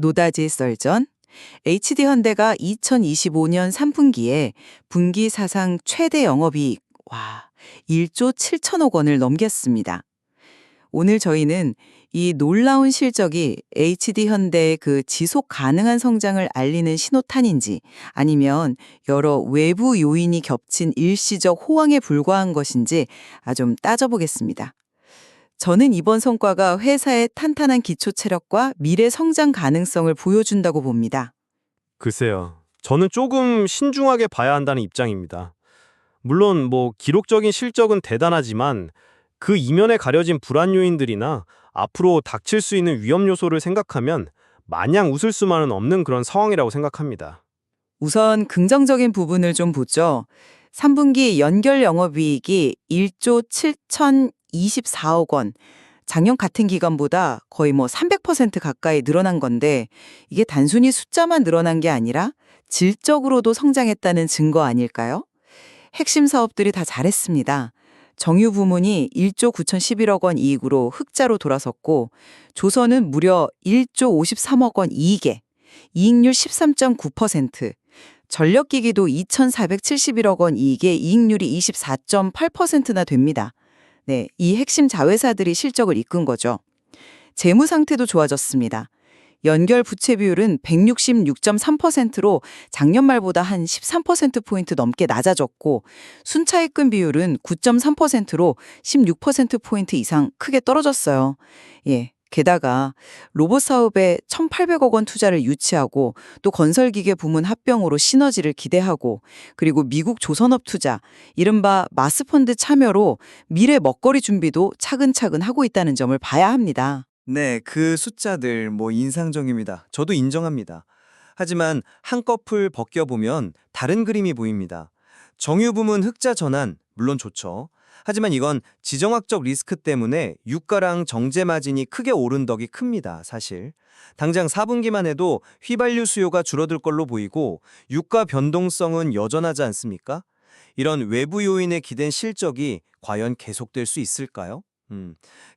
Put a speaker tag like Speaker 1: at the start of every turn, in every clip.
Speaker 1: 노다지 썰전, HD현대가 2025년 3분기에 분기 사상 최대 영업이익, 1조 7천억 원을 넘겼습니다. 오늘 저희는 이 놀라운 실적이 HD현대의 그 지속 가능한 성장을 알리는 신호탄인지 아니면 여러 외부 요인이 겹친 일시적 호황에 불과한 것인지 좀 따져보겠습니다. 저는 이번 성과가 회사의 탄탄한 기초 체력과 미래 성장 가능성을 보여준다고 봅니다.
Speaker 2: 글쎄요. 저는 조금 신중하게 봐야 한다는 입장입니다. 물론 기록적인 실적은 대단하지만 그 이면에 가려진 불안 요인들이나 앞으로 닥칠 수 있는 위험 요소를 생각하면 마냥 웃을 수만은 없는 그런 상황이라고 생각합니다.
Speaker 1: 우선 긍정적인 부분을 좀 보죠. 3분기 연결 영업이익이 1조 7,024억 원, 작년 같은 기간보다 거의 300% 가까이 늘어난 건데 이게 단순히 숫자만 늘어난 게 아니라 질적으로도 성장했다는 증거 아닐까요? 핵심 사업들이 다 잘했습니다. 정유 부문이 1조 9,011억 원 이익으로 흑자로 돌아섰고 조선은 무려 1조 53억 원 이익에 이익률 13.9%, 전력기기도 2,471억 원 이익에 이익률이 24.8%나 됩니다. 네, 이 핵심 자회사들이 실적을 이끈 거죠. 재무 상태도 좋아졌습니다. 연결 부채 비율은 166.3%로 작년 말보다 한 13%포인트 넘게 낮아졌고 순차입금 비율은 9.3%로 16%포인트 이상 크게 떨어졌어요. 게다가 로봇 사업에 1,800억 원 투자를 유치하고 또 건설기계 부문 합병으로 시너지를 기대하고 그리고 미국 조선업 투자, 이른바 마스펀드 참여로 미래 먹거리 준비도 차근차근 하고 있다는 점을 봐야 합니다.
Speaker 3: 네, 그 숫자들 인상적입니다. 저도 인정합니다. 하지만 한꺼풀 벗겨보면 다른 그림이 보입니다. 정유 부문 흑자 전환, 물론 좋죠. 하지만 이건 지정학적 리스크 때문에 유가랑 정제 마진이 크게 오른 덕이 큽니다, 사실. 당장 4분기만 해도 휘발유 수요가 줄어들 걸로 보이고 유가 변동성은 여전하지 않습니까? 이런 외부 요인에 기댄 실적이 과연 계속될 수 있을까요?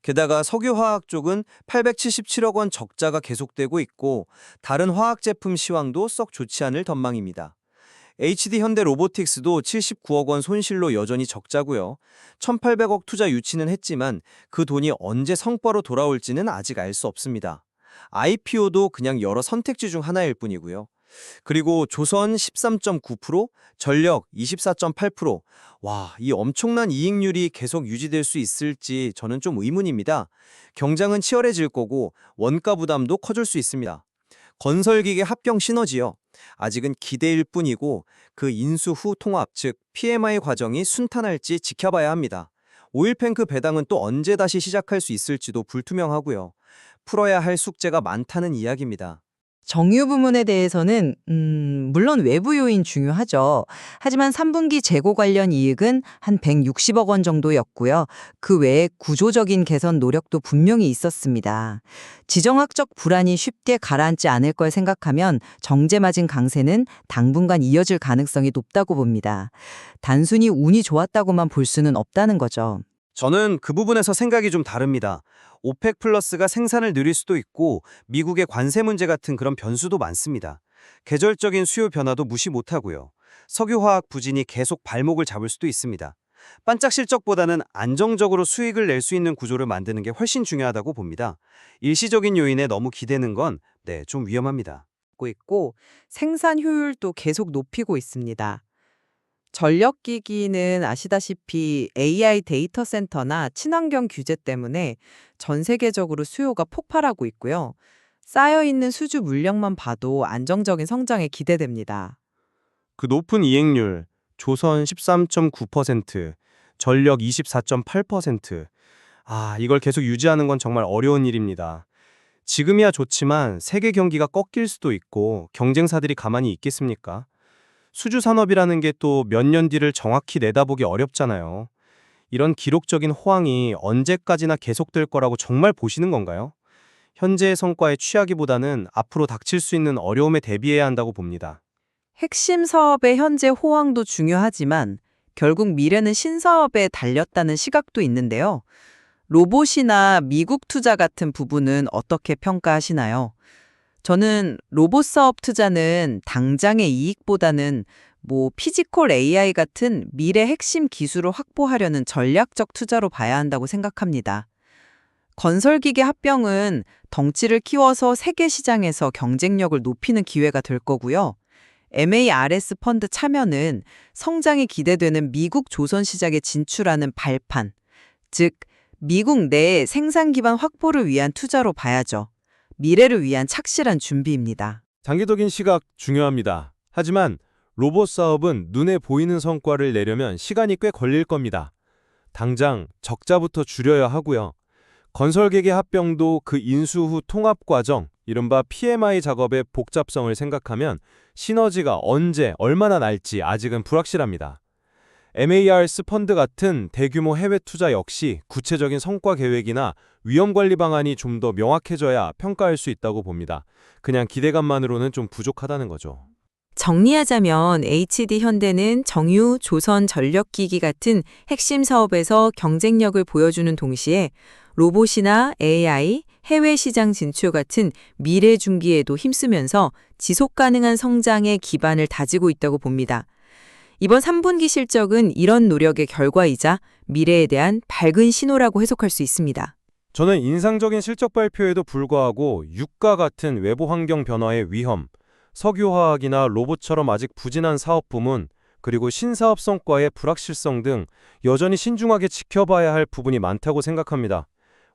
Speaker 3: 게다가 석유화학 쪽은 877억 원 적자가 계속되고 있고 다른 화학 제품 시황도 썩 좋지 않을 전망입니다. HD현대 로보틱스도 79억 원 손실로 여전히 적자고요. 1,800억 투자 유치는 했지만 그 돈이 언제 성과로 돌아올지는 아직 알 수 없습니다. IPO도 그냥 여러 선택지 중 하나일 뿐이고요. 그리고 조선 13.9%, 전력 24.8%. 이 엄청난 이익률이 계속 유지될 수 있을지 저는 좀 의문입니다. 경쟁은 치열해질 거고 원가 부담도 커질 수 있습니다. 건설기계 합병 시너지요. 아직은 기대일 뿐이고 그 인수 후 통합, 즉 PMI 과정이 순탄할지 지켜봐야 합니다. 오일팬크 배당은 또 언제 다시 시작할 수 있을지도 불투명하고요. 풀어야 할 숙제가 많다는 이야기입니다.
Speaker 1: 정유 부문에 대해서는 물론 외부 요인 중요하죠. 하지만 3분기 재고 관련 이익은 한 160억 원 정도였고요. 그 외에 구조적인 개선 노력도 분명히 있었습니다. 지정학적 불안이 쉽게 가라앉지 않을 걸 생각하면 정제 마진 강세는 당분간 이어질 가능성이 높다고 봅니다. 단순히 운이 좋았다고만 볼 수는 없다는 거죠.
Speaker 2: 저는 그 부분에서 생각이 좀 다릅니다. 오펙 플러스가 생산을 늘릴 수도 있고 미국의 관세 문제 같은 그런 변수도 많습니다. 계절적인 수요 변화도 무시 못하고요. 석유화학 부진이 계속 발목을 잡을 수도 있습니다. 반짝 실적보다는 안정적으로 수익을 낼 수 있는 구조를 만드는 게 훨씬 중요하다고 봅니다. 일시적인 요인에 너무 기대는 건 좀 위험합니다.
Speaker 4: 있고 생산 효율도 계속 높이고 있습니다. 전력기기는 아시다시피 AI 데이터 센터나 친환경 규제 때문에 전 세계적으로 수요가 폭발하고 있고요. 쌓여있는 수주 물량만 봐도 안정적인 성장에 기대됩니다.
Speaker 2: 그 높은 이익률, 조선 13.9%, 전력 24.8%. 이걸 계속 유지하는 건 정말 어려운 일입니다. 지금이야 좋지만 세계 경기가 꺾일 수도 있고 경쟁사들이 가만히 있겠습니까? 수주 산업이라는 게 또 몇 년 뒤를 정확히 내다보기 어렵잖아요. 이런 기록적인 호황이 언제까지나 계속될 거라고 정말 보시는 건가요? 현재의 성과에 취하기보다는 앞으로 닥칠 수 있는 어려움에 대비해야 한다고 봅니다.
Speaker 4: 핵심 사업의 현재 호황도 중요하지만 결국 미래는 신사업에 달렸다는 시각도 있는데요. 로봇이나 미국 투자 같은 부분은 어떻게 평가하시나요? 저는 로봇 사업 투자는 당장의 이익보다는 피지컬 AI 같은 미래 핵심 기술을 확보하려는 전략적 투자로 봐야 한다고 생각합니다. 건설기계 합병은 덩치를 키워서 세계 시장에서 경쟁력을 높이는 기회가 될 거고요. MARS 펀드 참여는 성장이 기대되는 미국 조선 시장에 진출하는 발판, 즉 미국 내 생산 기반 확보를 위한 투자로 봐야죠. 미래를 위한 착실한 준비입니다.
Speaker 5: 장기적인 시각 중요합니다. 하지만 로봇 사업은 눈에 보이는 성과를 내려면 시간이 꽤 걸릴 겁니다. 당장 적자부터 줄여야 하고요. 건설계계 합병도 그 인수 후 통합 과정, 이른바 PMI 작업의 복잡성을 생각하면 시너지가 언제, 얼마나 날지 아직은 불확실합니다. MARS 펀드 같은 대규모 해외 투자 역시 구체적인 성과 계획이나 위험 관리 방안이 좀 더 명확해져야 평가할 수 있다고 봅니다. 그냥 기대감만으로는 좀 부족하다는 거죠.
Speaker 6: 정리하자면 HD현대는 정유, 조선, 전력기기 같은 핵심 사업에서 경쟁력을 보여주는 동시에 로봇이나 AI, 해외 시장 진출 같은 미래 중기에도 힘쓰면서 지속 가능한 성장의 기반을 다지고 있다고 봅니다. 이번 3분기 실적은 이런 노력의 결과이자 미래에 대한 밝은 신호라고 해석할 수 있습니다.
Speaker 5: 저는 인상적인 실적 발표에도 불구하고 유가 같은 외부 환경 변화의 위험, 석유화학이나 로봇처럼 아직 부진한 사업 부문, 그리고 신사업 성과의 불확실성 등 여전히 신중하게 지켜봐야 할 부분이 많다고 생각합니다.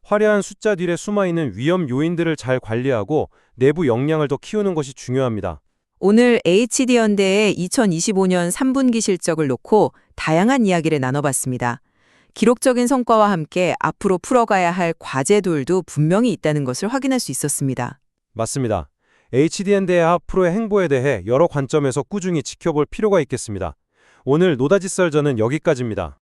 Speaker 5: 화려한 숫자 뒤에 숨어있는 위험 요인들을 잘 관리하고 내부 역량을 더 키우는 것이 중요합니다.
Speaker 6: 오늘 HD현대의 2025년 3분기 실적을 놓고 다양한 이야기를 나눠봤습니다. 기록적인 성과와 함께 앞으로 풀어가야 할 과제들도 분명히 있다는 것을 확인할 수 있었습니다.
Speaker 5: 맞습니다. HD현대의 앞으로의 행보에 대해 여러 관점에서 꾸준히 지켜볼 필요가 있겠습니다. 오늘 노다지 썰전은 여기까지입니다.